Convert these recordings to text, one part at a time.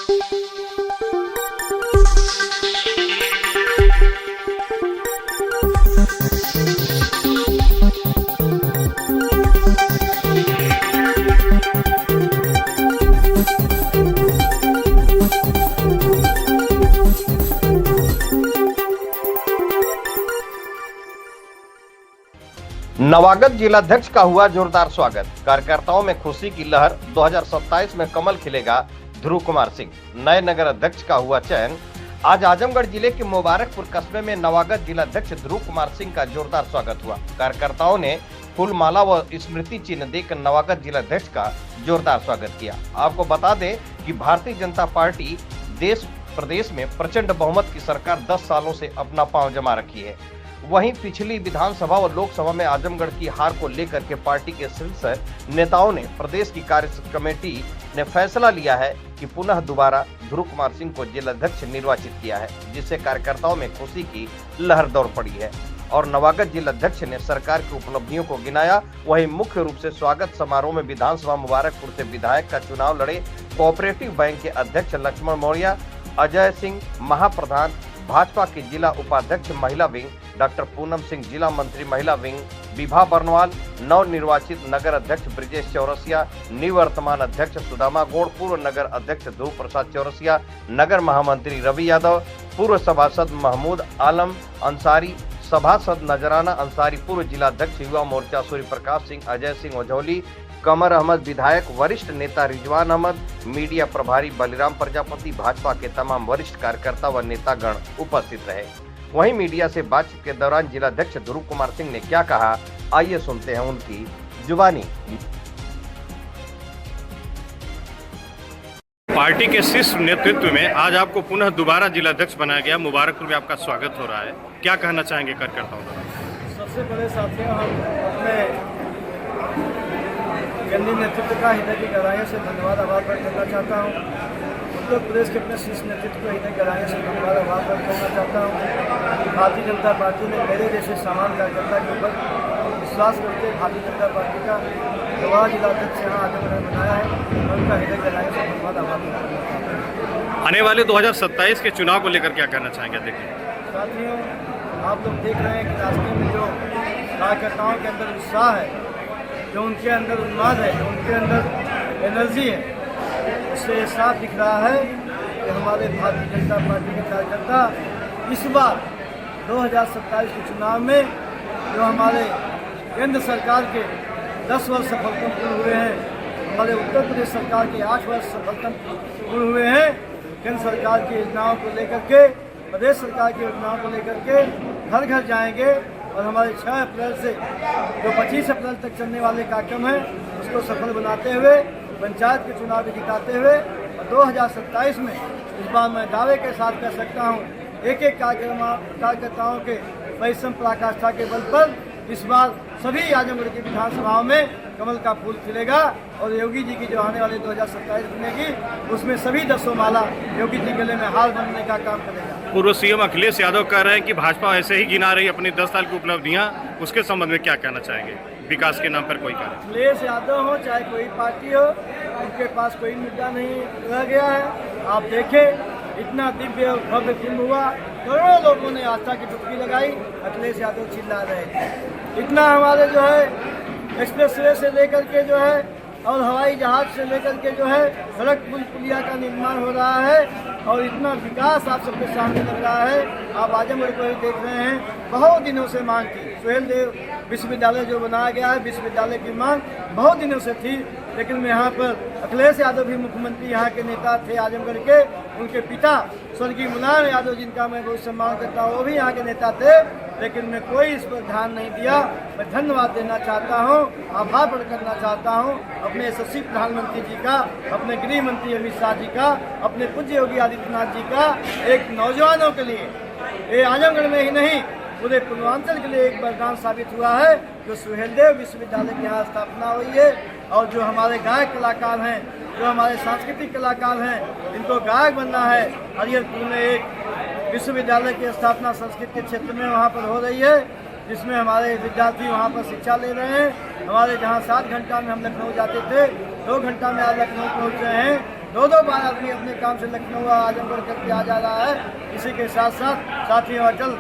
नवागत जिलाध्यक्ष का हुआ जोरदार स्वागत। कार्यकर्ताओं में खुशी की लहर। 2027 में कमल खिलेगा। ध्रुव कुमार सिंह नए नगर अध्यक्ष का हुआ चयन। आज आजमगढ़ जिले के मुबारकपुर कस्बे में नवागत जिलाध्यक्ष ध्रुव कुमार सिंह का जोरदार स्वागत हुआ। कार्यकर्ताओं ने फूलमाला व स्मृति चिन्ह देकर नवागत जिलाध्यक्ष का जोरदार स्वागत किया। आपको बता दें कि भारतीय जनता पार्टी देश प्रदेश में प्रचंड बहुमत की सरकार 10 सालों से अपना पांव जमा रखी है। वहीं पिछली विधानसभा व लोकसभा में आजमगढ़ की हार को लेकर के पार्टी के शीर्ष नेताओं ने प्रदेश की कार्य कमेटी ने फैसला लिया है कि पुनः दोबारा ध्रुव कुमार सिंह को जिलाध्यक्ष निर्वाचित किया है, जिससे कार्यकर्ताओं में खुशी की लहर दौड़ पड़ी है और नवागत जिलाध्यक्ष ने सरकार की उपलब्धियों को गिनाया। वहीं मुख्य रूप से स्वागत समारोह में विधानसभा मुबारकपुर से विधायक का चुनाव लड़े कोऑपरेटिव बैंक के अध्यक्ष लक्ष्मण मौर्य, अजय सिंह महाप्रधान, भाजपा की जिला उपाध्यक्ष महिला विंग डॉक्टर पूनम सिंह, जिला मंत्री महिला विंग विभा बर्नवाल, नव निर्वाचित नगर अध्यक्ष ब्रिजेश चौरसिया, निवर्तमान अध्यक्ष सुदामा गौड़, पूर्व नगर अध्यक्ष ध्रुव प्रसाद चौरसिया, नगर महामंत्री रवि यादव, पूर्व सभासद महमूद आलम अंसारी, सभासद नजराना अंसारी, पूर्व जिलाध्यक्ष युवा मोर्चा सूर्य प्रकाश सिंह, अजय सिंह ओझौली, कमर अहमद, विधायक, वरिष्ठ नेता रिजवान अहमद, मीडिया प्रभारी बलिराम प्रजापति, भाजपा के तमाम वरिष्ठ कार्यकर्ता व नेतागण उपस्थित रहे। वहीं मीडिया से बातचीत के दौरान जिलाध्यक्ष ध्रुव कुमार सिंह ने क्या कहा, आइए सुनते हैं उनकी जुबानी। पार्टी के शीर्ष नेतृत्व में आज आपको पुनः दोबारा जिलाध्यक्ष बनाया गया। मुबारकपुर में आपका स्वागत हो रहा है, क्या कहना चाहेंगे कार्यकर्ताओं को? सबसे बड़े साथियों, हम अपने केंद्रीय नेतृत्व का हृदय की गहराइयों से धन्यवाद आभार व्यक्त करना चाहता हूँ। उत्तर प्रदेश के अपने शीर्ष नेतृत्व को हृदय गहराइयों से धन्यवाद आभार व्यक्त करना चाहता हूँ। भारतीय जनता पार्टी ने मेरे जैसे सामान्य कार्यकर्ता के ऊपर विश्वास करके भारतीय जनता पार्टी का दोबारा जिलाध्यक्ष यहाँ आजमगढ़ में बनाया है। मैं उनका हृदय गहराइयों से धन्यवाद आभार व्यक्त करना चाहता हूँ। आने वाले 2027 के चुनाव को लेकर क्या कहना चाहेंगे? देखिए साथियों, आप लोग देख रहे हैं कि रास्ते में जो कार्यकर्ताओं के अंदर उत्साह है, जो उनके अंदर उन्माद है, जो उनके अंदर एनर्जी है, उससे साफ दिख रहा है कि हमारे भारतीय जनता पार्टी के कार्यकर्ता इस बार 2027 के चुनाव में जो हमारे केंद्र सरकार के 10 वर्ष सफलतम पूर्ण हुए हैं, हमारे उत्तर प्रदेश सरकार के 8 वर्ष सफलतम पूर्ण हुए हैं, केंद्र सरकार की योजनाओं को लेकर के, प्रदेश सरकार की योजनाओं को लेकर के घर घर जाएंगे और हमारे 6 अप्रैल से जो 25 अप्रैल तक चलने वाले कार्यक्रम हैं उसको सफल बनाते हुए, पंचायत के चुनाव भी जिताते हुए और 2027 में इस बार मैं दावे के साथ कह सकता हूँ, एक एक कार्यकर्ताओं के परिश्रम पराकाष्ठा के बल पर इस बार सभी आजमगढ़ की विधानसभाओं में कमल का फूल खिलेगा और योगी जी की जो आने वाले 2027 बनेगी उसमें सभी 10 माला योगी जी गले में हार बनने का काम करेगा। पूर्व सीएम अखिलेश यादव कह रहे हैं कि भाजपा ऐसे ही गिना रही अपनी 10 साल की उपलब्धियां, उसके संबंध में क्या कहना चाहेंगे? विकास के नाम पर कोई कार्य? अखिलेश यादव हो चाहे कोई पार्टी हो, उनके पास कोई मुद्दा नहीं रह गया है। आप देखें, इतना दिव्य और भव्य फिल्म हुआ, करोड़ों लोगों ने आस्था की डुबकी लगाई, अखिलेश यादव चिल्ला रहे थे। इतना हमारे जो है एक्सप्रेस वे से लेकर के जो है और हवाई जहाज से लेकर के जो है सड़क पुल पुलिया का निर्माण हो रहा है और इतना विकास आप सबके सामने लग रहा है। आप आजमगढ़ को ही देख रहे हैं, बहुत दिनों से मांग थी, सुहेल देव विश्वविद्यालय जो बनाया गया है, विश्वविद्यालय की मांग बहुत दिनों से थी, लेकिन यहाँ पर अखिलेश यादव भी मुख्यमंत्री यहाँ के नेता थे आजमगढ़ के, उनके पिता स्वर्गीय मुलायम यादव जिनका मैं बहुत सम्मान करता हूँ, वो भी यहाँ के नेता थे, लेकिन मैं कोई इस पर ध्यान नहीं दिया। मैं धन्यवाद देना चाहता हूँ, आभार प्रकट करना चाहता हूँ अपने यशस्वी प्रधानमंत्री जी का, अपने गृह मंत्री अमित शाह जी का, अपने पूज्य योगी आदित्यनाथ जी का। एक नौजवानों के लिए ये आजमगढ़ में ही नहीं पूरे पूर्वांचल के लिए एक वरदान साबित हुआ है जो सुहेल देव विश्वविद्यालय की यहाँ स्थापना हुई है और जो हमारे गायक कलाकार हैं, जो हमारे सांस्कृतिक कलाकार हैं, इनको गायक बनना है। हरिहरपुर में एक विश्वविद्यालय की स्थापना संस्कृत के क्षेत्र में वहाँ पर हो रही है, जिसमें हमारे विद्यार्थी वहाँ पर शिक्षा ले रहे हैं। हमारे जहाँ 7 घंटा में हम लखनऊ जाते थे, 2 घंटा में आज लखनऊ पहुँच रहे हैं। दो बार आदमी अपने काम से लखनऊ आजमगढ़ करके आ जा रहा है। इसी के साथ साथ साथियों अटल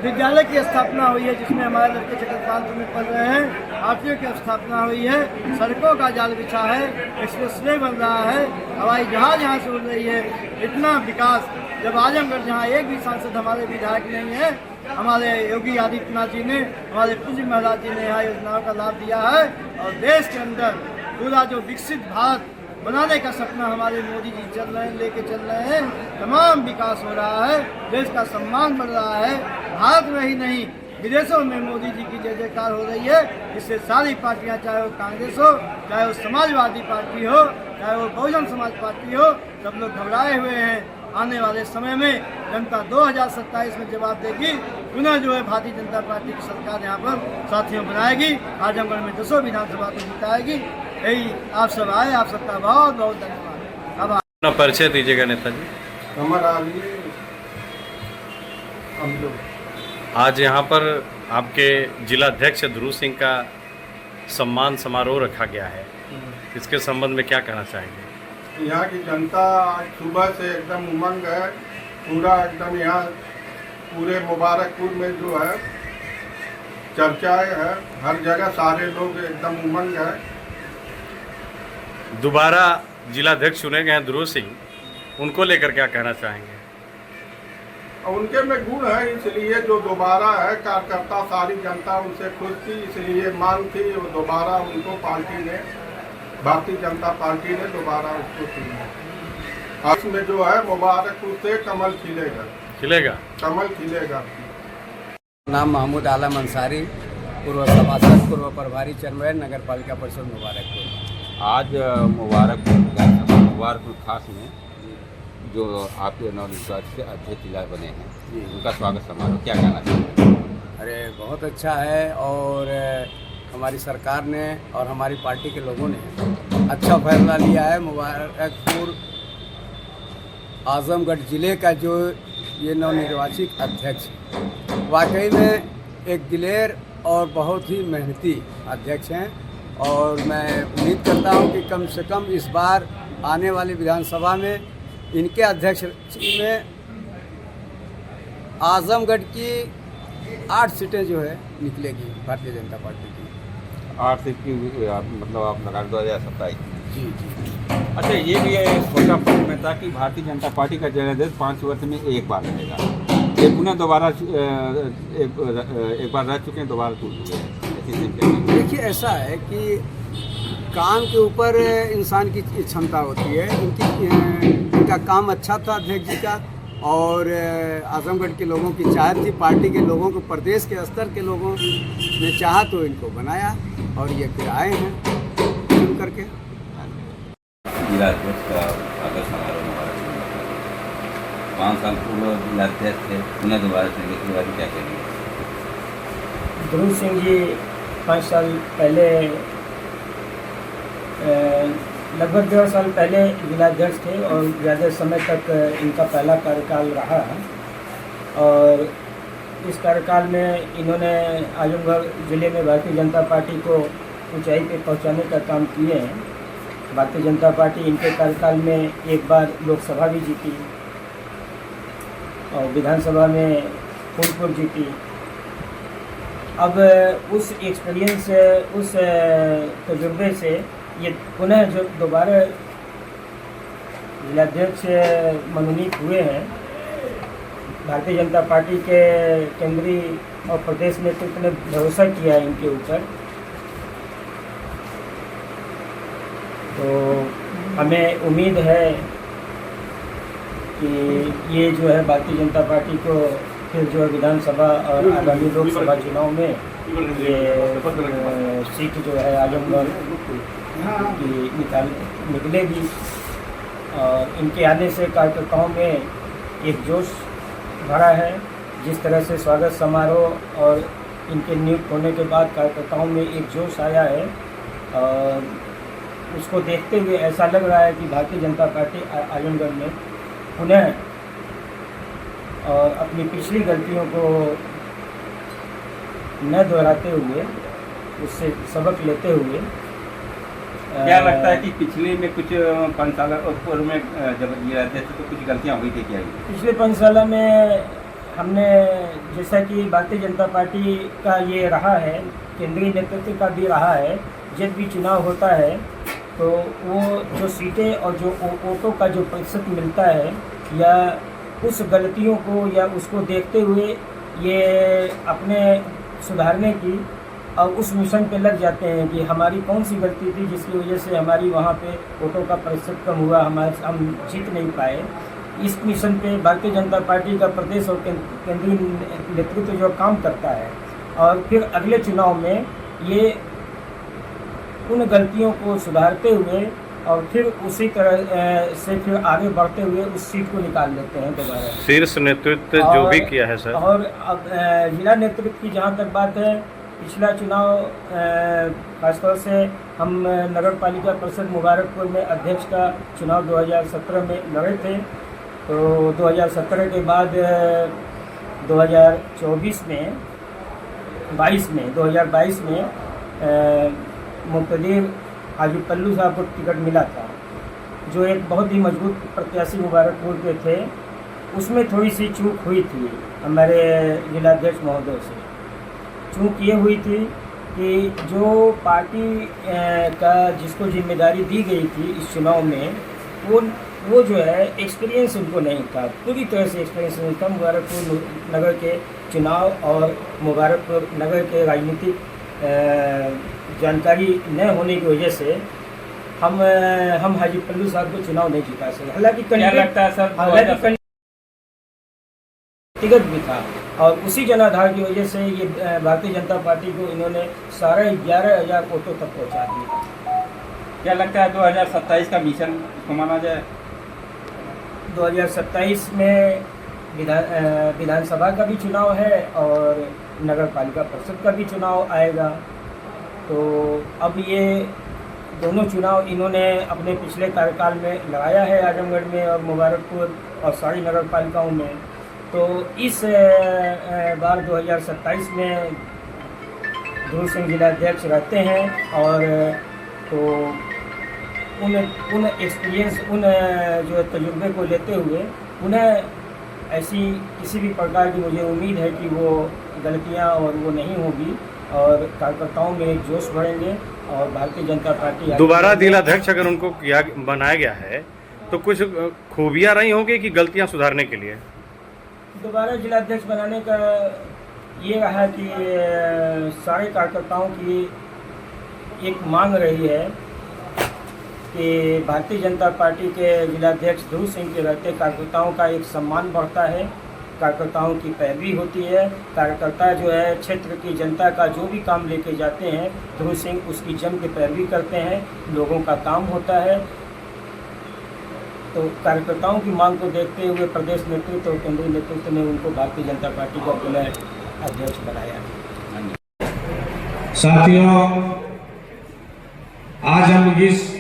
विद्यालय की स्थापना हुई है, जिसमें हमारे लड़के चक्रक्रांत में पढ़ रहे हैं। आरटीओ की स्थापना हुई है, सड़कों का जाल बिछा है, एक्सप्रेसवे बन रहा है, हवाई जहाज यहाँ से उड़ रही है। इतना विकास जब आजमगढ़ जहाँ एक भी सांसद हमारे विधायक नहीं है, हमारे योगी आदित्यनाथ जी ने, हमारे पूज्य महाराज जी ने यहाँ योजनाओं का लाभ दिया है। और देश के अंदर पूरा जो विकसित भारत बनाने का सपना हमारे मोदी जी चल रहे हैं, लेके चल रहे हैं, तमाम विकास हो रहा है, देश का सम्मान बढ़ रहा है। भारत में ही नहीं, विदेशों में मोदी जी की जय जयकार हो रही है। इससे सारी पार्टियां, चाहे वो कांग्रेस हो, चाहे वो समाजवादी पार्टी हो, चाहे वो बहुजन समाज पार्टी हो, सब लोग घबराए हुए हैं। आने वाले समय में जनता 2027 में जवाब देगी। पुनः जो है भारतीय जनता पार्टी की सरकार यहाँ पर साथियों बनाएगी, आजमगढ़ में 10 विधानसभा को जिताएगी। यही आप सब आए, आप सबका बहुत बहुत धन्यवाद। अब अपना परिचय दीजिएगा नेताजी। आज यहाँ पर आपके जिला अध्यक्ष ध्रुव सिंह का सम्मान समारोह रखा गया है, इसके संबंध में क्या कहना चाहेंगे? यहाँ की जनता आज सुबह से एकदम उमंग है, पूरा एकदम यहाँ पूरे मुबारकपुर में जो है चर्चाएं है, हर जगह सारे लोग एकदम उमंग है। दोबारा जिलाध्यक्ष चुने गए हैं ध्रुव सिंह, उनको लेकर क्या कहना चाहेंगे? उनके में गुण है, इसलिए जो दोबारा है, कार्यकर्ता सारी जनता उनसे खुश थी, इसलिए मांग थी वो दोबारा उनको पार्टी ने, भारतीय जनता पार्टी ने दोबारा उसको चुना। इसमें जो है मुबारकपुर से कमल खिलेगा, कमल खिलेगा। नाम महमूद आलम अंसारी, पूर्व सभासद, पूर्व प्रभारी चरमैन, नगर पालिका परिषद मुबारकपुर। आज मुबारकपुर खास में जो आपके नवनिर्वाचित अध्यक्ष जिला बने हैं, उनका स्वागत समारोह क्या कहना चाहिए? अरे बहुत अच्छा है, और हमारी सरकार ने और हमारी पार्टी के लोगों ने अच्छा फैसला लिया है। मुबारकपुर आजमगढ़ ज़िले का जो ये नवनिर्वाचित अध्यक्ष वाकई में एक दिलेर और बहुत ही मेहनती अध्यक्ष हैं, और मैं उम्मीद करता हूं कि कम से कम इस बार आने वाली विधानसभा में इनके अध्यक्ष में आजमगढ़ की 8 सीटें जो है निकलेगी भारतीय जनता पार्टी की। 8 सीट की मतलब आप लगा 2027? जी। अच्छा, ये भी छोटा पॉइंट में था कि भारतीय जनता पार्टी का जनादेश 5 वर्ष में एक बार रहेगा। ये पुनः दोबारा एक बार रह चुके हैं, दोबारा टूट चुके हैं। देखिए, ऐसा है कि काम के ऊपर इंसान की क्षमता होती है। इनका काम अच्छा था अध्यक्ष जी का, और आजमगढ़ के लोगों की चाहत थी, पार्टी के लोगों को, प्रदेश के स्तर के लोगों ने चाहा तो इनको बनाया, और ये फिर आए हैं चुन करके। जिलाध्यक्ष का स्वागत समारोह 5 साल पूर्व जिलाध्यक्ष थे, पुनः दोबारा से इसके बारे में क्या कहेंगे? ध्रुव सिंह जी 5 साल पहले, लगभग 1.5 साल पहले जिलाध्यक्ष थे, और ज़्यादा समय तक इनका पहला कार्यकाल रहा है। और इस कार्यकाल में इन्होंने आजमगढ़ ज़िले में भारतीय जनता पार्टी को ऊंचाई पे पहुंचाने का काम किए हैं। भारतीय जनता पार्टी इनके कार्यकाल में एक बार लोकसभा भी जीती, और विधानसभा में फूलपुर जीती। अब उस एक्सपीरियंस, उस तजुर्बे से ये पुनः जो दोबारा जिलाध्यक्ष मनोनीत हुए हैं, भारतीय जनता पार्टी के केंद्रीय और प्रदेश नेतृत्व ने भरोसा किया है इनके ऊपर, तो हमें उम्मीद है कि ये जो है भारतीय जनता पार्टी को फिर जो है विधानसभा और आगामी लोकसभा चुनाव में ये सीट जो है आजमगढ़ की निकलेगी। और इनके आने से कार्यकर्ताओं में एक जोश भरा है। जिस तरह से स्वागत समारोह और इनके नियुक्त होने के बाद कार्यकर्ताओं में एक जोश आया है, और उसको देखते हुए ऐसा लग रहा है कि भारतीय जनता पार्टी आजमगढ़ में पुनः और अपनी पिछली गलतियों को न दोहराते हुए, उससे सबक लेते हुए क्या लगता है कि पिछले में कुछ 5 साल पूर्व में जब ये रहते थे तो कुछ गलतियां हुई थी क्या? पिछले 5 साल में हमने, जैसा कि भारतीय जनता पार्टी का ये रहा है, केंद्रीय नेतृत्व का भी रहा है, जब भी चुनाव होता है तो वो जो सीटें और जो वोटों का जो प्रतिशत मिलता है, या उस गलतियों को या उसको देखते हुए ये अपने सुधारने की और उस मिशन पे लग जाते हैं कि हमारी कौन सी गलती थी जिसकी वजह से हमारी वहाँ पे वोटों का प्रतिशत कम हुआ, हम जीत नहीं पाए। इस मिशन पे भारतीय जनता पार्टी का प्रदेश और केंद्रीय नेतृत्व जो काम करता है, और फिर अगले चुनाव में ये उन गलतियों को सुधारते हुए और फिर उसी तरह से फिर आगे बढ़ते हुए उस सीट को निकाल लेते हैं दोबारा। शीर्ष नेतृत्व जो भी किया है सर, और अब जिला नेतृत्व की जहाँ तक बात है, पिछला चुनाव खासतौर से हम नगर पालिका परिषद मुबारकपुर में अध्यक्ष का चुनाव 2017 में लड़े थे। तो 2017 के बाद 2022 में मुक्तदीर हाजी पल्लू साहब को टिकट मिला था, जो एक बहुत ही मजबूत प्रत्याशी मुबारकपुर के थे। उसमें थोड़ी सी चूक हुई थी हमारे जिलाध्यक्ष महोदय से। चूक ये हुई थी कि जो पार्टी का जिसको जिम्मेदारी दी गई थी इस चुनाव में, वो जो है एक्सपीरियंस उनको नहीं था, पूरी तरह से एक्सपीरियंस नहीं था मुबारकपुर नगर के चुनाव और मुबारकपुर नगर के राजनीतिक जानकारी न होने की वजह से हम हाजी पल्लू साहब को चुनाव नहीं जिता सके। हालांकि क्या लगता है सर, टिकट भी था, और उसी जनाधार की वजह से ये भारतीय जनता पार्टी को इन्होंने 11,500 वोटों तक पहुंचा दिया। क्या लगता है 2027 का मिशन को माना जाए? 2027 में विधानसभा का भी चुनाव है और नगर पालिका परिषद का भी चुनाव आएगा। तो अब ये दोनों चुनाव इन्होंने अपने पिछले कार्यकाल में लगाया है, आजमगढ़ में और मुबारकपुर और सारी नगर पालिकाओं में। तो इस बार 2027 में ध्रुव सिंह जिलाध्यक्ष रहते हैं, और तो उन एक्सपीरियंस, उन जो तजुर्बे को लेते हुए उन्हें ऐसी किसी भी प्रकार की मुझे उम्मीद है कि वो गलतियां और वो नहीं होगी, और कार्यकर्ताओं में एक जोश बढ़ेंगे और भारतीय जनता पार्टी दोबारा जिलाध्यक्ष अगर उनको बनाया गया है तो कुछ खूबियां रही होंगी कि गलतियां सुधारने के लिए? दोबारा जिलाध्यक्ष बनाने का ये रहा कि सारे कार्यकर्ताओं की एक मांग रही है कि भारतीय जनता पार्टी के जिलाध्यक्ष ध्रुव सिंह के रहते कार्यकर्ताओं का एक सम्मान बढ़ता है, कार्यकर्ताओं की पैरवी होती है। कार्यकर्ता जो है क्षेत्र की जनता का जो भी काम लेके जाते हैं, ध्रुव सिंह उसकी जम के पैरवी करते हैं, लोगों का काम होता है। तो कार्यकर्ताओं की मांग को देखते हुए प्रदेश नेतृत्व और केंद्रीय नेतृत्व ने उनको भारतीय जनता पार्टी का पुनः अध्यक्ष बनाया। साथियों, आज हम इस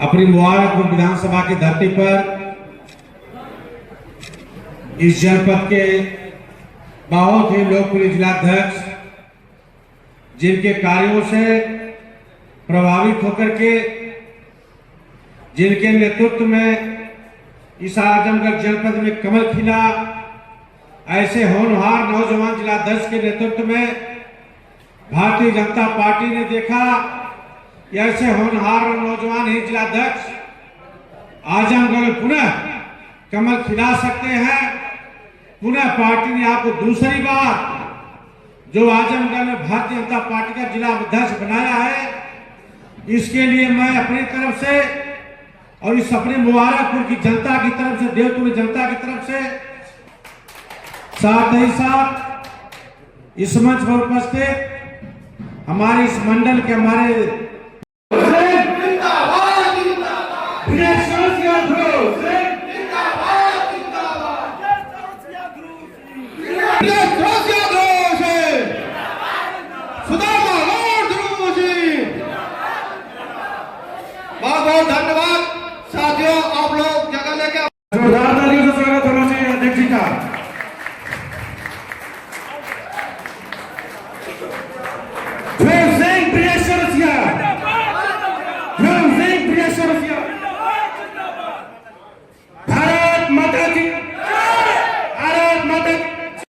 अपनी मुबारकपुर विधानसभा की धरती पर इस जनपद के बहुत ही लोकप्रिय जिलाध्यक्ष, जिनके कार्यों से प्रभावित होकर के, जिनके नेतृत्व में इस आजमगढ़ जनपद में कमल खिला, ऐसे होनहार नौजवान जिलाध्यक्ष के नेतृत्व में भारतीय जनता पार्टी ने देखा कि ऐसे होनहार नौजवान ही जिलाध्यक्ष आजमगढ़ पुनः कमल खिला सकते हैं। पुनः पार्टी ने आपको दूसरी बार जो आजमगढ़ में भारतीय जनता पार्टी का जिला अध्यक्ष बनाया है, इसके लिए मैं अपनी तरफ से और इस अपने मुबारकपुर की जनता की तरफ से, देवपुर जनता की तरफ से, साथ ही साथ इस मंच पर उपस्थित हमारे इस मंडल के हमारे बहुत धन्यवाद साथियों, आप लोग जगह लेके जोरदार तालियों से स्वागत होना चाहिए अध्यक्ष जी का। ध्रुव सिंह प्रिय सदस्य सिंह